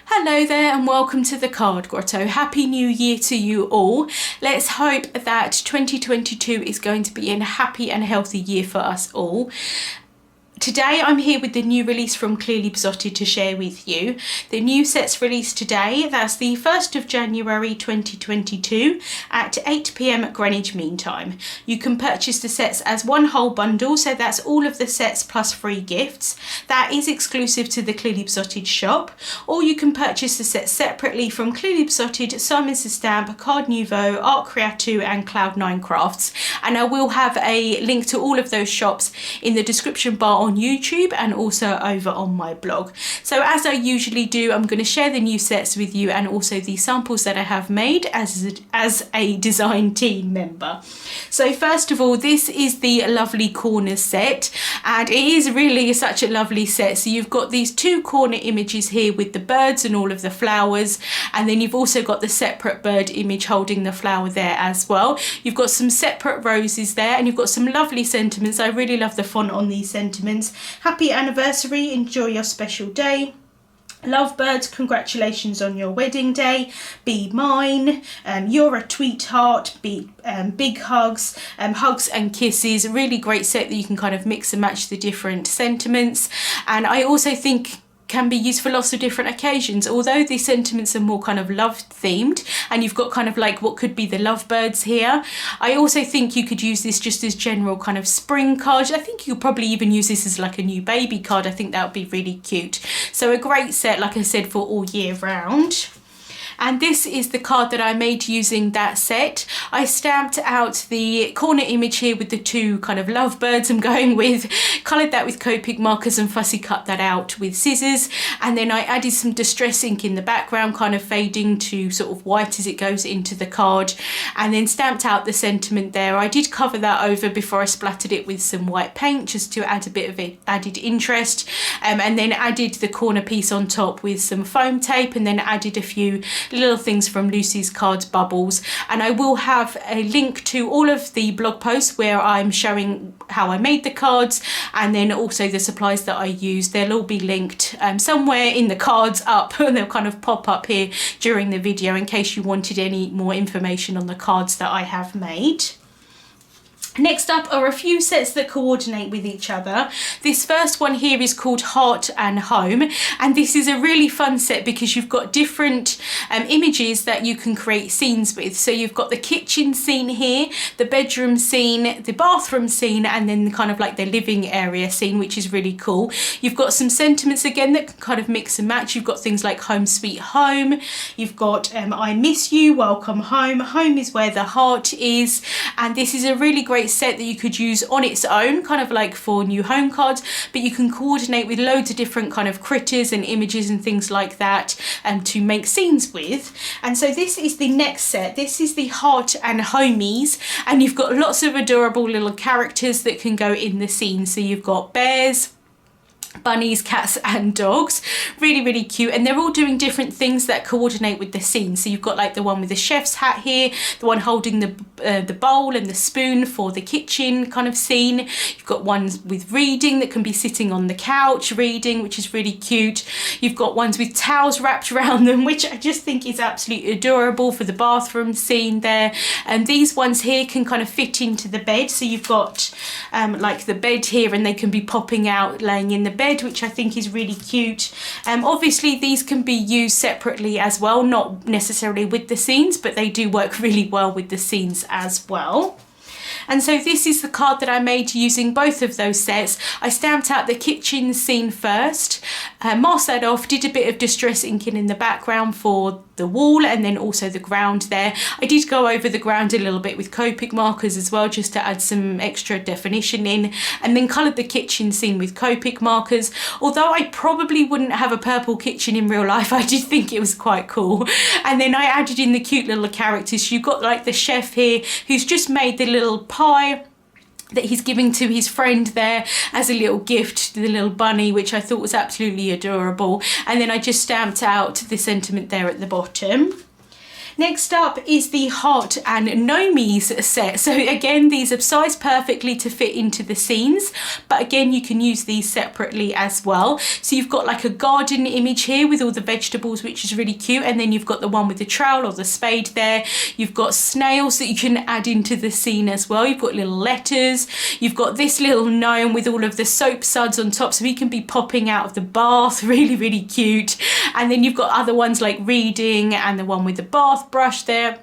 Hello there and welcome to the Card Grotto. Happy New Year to you all. Let's hope that 2022 is going to be a happy and healthy year for us all. Today I'm here with the new release from Clearly Besotted to share with you. The new set's released today, that's the 1st of January 2022 at 8 PM at Greenwich Mean Time. You can purchase the sets as one whole bundle, so that's all of the sets plus free gifts. That is exclusive to the Clearly Besotted shop, or you can purchase the sets separately from Clearly Besotted, Simon Says Stamp, Card Nouveau, Art Creative and Cloud9 Crafts. And I will have a link to all of those shops in the description bar on YouTube and also over on my blog. So as I usually do, I'm going to share the new sets with you and also the samples that I have made as a design team member. So first of all, this is the lovely corners set, and it is really such a lovely set. So you've got these two corner images here with the birds and all of the flowers, and then you've also got the separate bird image holding the flower there as well. You've got some separate roses there, and you've got some lovely sentiments. I really love the font on these sentiments. Happy anniversary, enjoy your special day. Lovebirds, congratulations on your wedding day. Be mine, you're a tweetheart. Big hugs, hugs and kisses. A really great set that you can kind of mix and match the different sentiments, and I also think can be used for lots of different occasions. Although these sentiments are more kind of love themed and you've got kind of like what could be the lovebirds here, I also think you could use this just as general kind of spring card. I think you could probably even use this as like a new baby card. I think that would be really cute. So a great set, like I said, for all year round. And this is the card that I made using that set. I stamped out the corner image here with the two kind of lovebirds I'm going with, coloured that with Copic markers and fussy cut that out with scissors, and then I added some distress ink in the background, kind of fading to sort of white as it goes into the card, and then stamped out the sentiment there. I did cover that over before I splattered it with some white paint just to add a bit of added interest, and then added the corner piece on top with some foam tape, and then added a few little things from Lucy's Cards Bubbles. And I will have a link to all of the blog posts where I'm showing how I made the cards, and then also the supplies that I used. They'll all be linked somewhere in the cards up, and they'll kind of pop up here during the video in case you wanted any more information on the cards that I have made. Next up are a few sets that coordinate with each other. This first one here is called Heart and Home, and this is a really fun set because you've got different images that you can create scenes with. So you've got the kitchen scene here, the bedroom scene, the bathroom scene, and then kind of like the living area scene, which is really cool. You've got some sentiments again that can kind of mix and match. You've got things like Home Sweet Home, you've got I Miss You, Welcome Home, Home is where the heart is, and this is a really great set that you could use on its own, kind of like for new home cards, but you can coordinate with loads of different kind of critters and images and things like that to make scenes with. And so this is the next set. This is the Heart and Homies, and you've got lots of adorable little characters that can go in the scene. So you've got bears, bunnies, cats and dogs. Really cute, and they're all doing different things that coordinate with the scene. So you've got like the one with the chef's hat here, the one holding the bowl and the spoon for the kitchen kind of scene. You've got ones with reading that can be sitting on the couch reading, which is really cute. You've got ones with towels wrapped around them, which I just think is absolutely adorable for the bathroom scene there. And these ones here can kind of fit into the bed, so you've got like the bed here, and they can be popping out laying in the bed, which I think is really cute. Obviously these can be used separately as well, not necessarily with the scenes, but they do work really well with the scenes as well. And so this is the card that I made using both of those sets. I stamped out the kitchen scene first, masked that off, did a bit of distress inking in the background for the wall and then also the ground there. I did go over the ground a little bit with Copic markers as well, just to add some extra definition in, and then coloured the kitchen scene with Copic markers. Although I probably wouldn't have a purple kitchen in real life, I did think it was quite cool. And then I added in the cute little characters. You've got like the chef here who's just made the little pie that he's giving to his friend there as a little gift to the little bunny, which I thought was absolutely adorable. And then I just stamped out the sentiment there at the bottom. Next up is the Heart and Gnomies set. So again, these are sized perfectly to fit into the scenes, but again, you can use these separately as well. So you've got like a garden image here with all the vegetables, which is really cute. And then you've got the one with the trowel or the spade there. You've got snails that you can add into the scene as well. You've got little letters. You've got this little gnome with all of the soap suds on top, so he can be popping out of the bath. Really, really cute. And then you've got other ones like reading and the one with the bath brush there.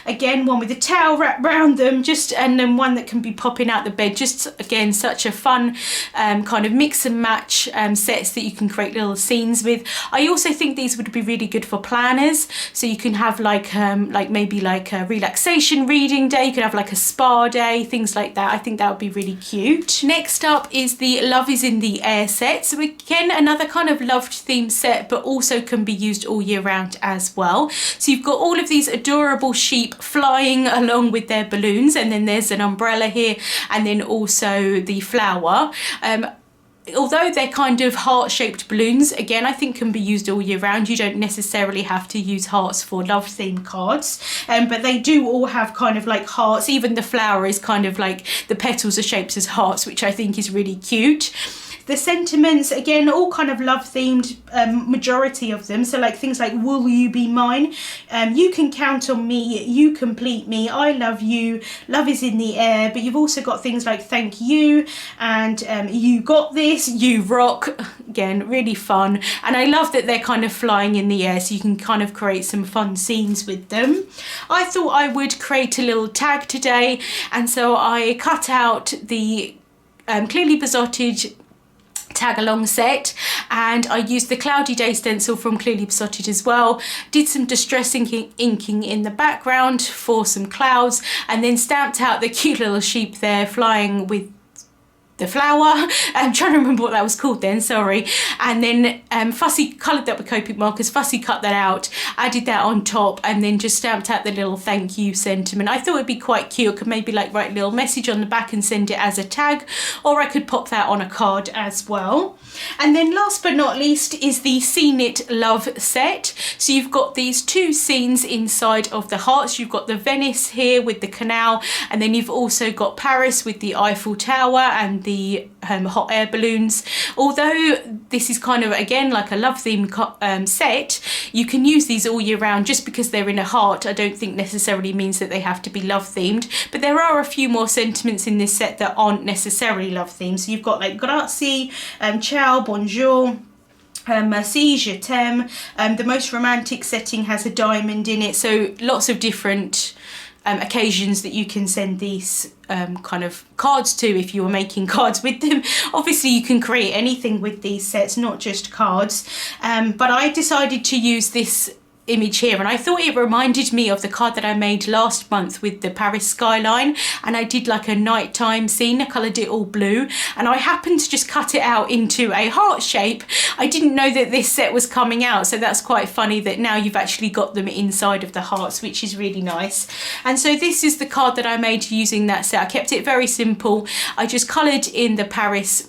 Again, one with a towel wrapped around them, and then one that can be popping out the bed. Just again, such a fun kind of mix and match sets that you can create little scenes with. I also think these would be really good for planners, so you can have like maybe like a relaxation reading day, you could have like a spa day, things like that. I think that would be really cute. Next up is the Love is in the Air set. So again, another kind of loved theme set, but also can be used all year round as well. So you've got all of these adorable sheep flying along with their balloons, and then there's an umbrella here, and then also the flower. Although they're kind of heart-shaped balloons, again, I think can be used all year round. You don't necessarily have to use hearts for love-themed cards, but they do all have kind of like hearts. Even the flower is kind of like the petals are shaped as hearts, which I think is really cute. The sentiments, again, all kind of love themed, majority of them. So like things like, will you be mine? You can count on me, you complete me, I love you, love is in the air. But you've also got things like thank you and you got this, you rock. Again, really fun. And I love that they're kind of flying in the air, so you can kind of create some fun scenes with them. I thought I would create a little tag today, and so I cut out the Clearly Besotted tag along set, and I used the Cloudy Day stencil from Clearly Besotted as well. Did some distress inking in the background for some clouds, and then stamped out the cute little sheep there flying with the flower. I'm trying to remember what that was called then, sorry. And then fussy coloured that with Copic markers, fussy cut that out, added that on top, and then just stamped out the little thank you sentiment. I thought it'd be quite cute. I could maybe like write a little message on the back and send it as a tag, or I could pop that on a card as well. And then last but not least is the Scene It Love set. So you've got these two scenes inside of the hearts. You've got the Venice here with the canal, and then you've also got Paris with the Eiffel Tower and the hot air balloons. Although this is kind of again like a love theme set, you can use these all year round. Just because they're in a heart, I don't think necessarily means that they have to be love themed, but there are a few more sentiments in this set that aren't necessarily love themed. So you've got like grazie, ciao, bonjour, merci, je t'aime. The most romantic setting has a diamond in it, so lots of different occasions that you can send these kind of cards to if you were making cards with them. Obviously you can create anything with these sets, not just cards, but I decided to use this image here, and I thought it reminded me of the card that I made last month with the Paris skyline, and I did like a nighttime scene. I coloured it all blue, and I happened to just cut it out into a heart shape. I didn't know that this set was coming out, so that's quite funny that now you've actually got them inside of the hearts, which is really nice. And so this is the card that I made using that set. I kept it very simple. I just coloured in the Paris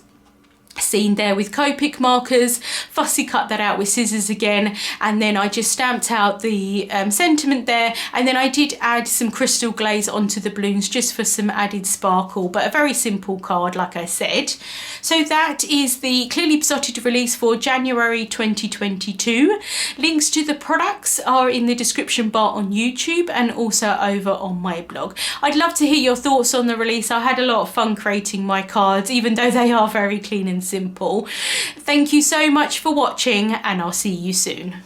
scene there with Copic markers, fussy cut that out with scissors again, and then I just stamped out the sentiment there, and then I did add some crystal glaze onto the balloons just for some added sparkle, but a very simple card like I said. So that is the Clearly Besotted release for January 2022. Links to the products are in the description bar on YouTube and also over on my blog. I'd love to hear your thoughts on the release. I had a lot of fun creating my cards, even though they are very clean and simple. Thank you so much for watching, and I'll see you soon.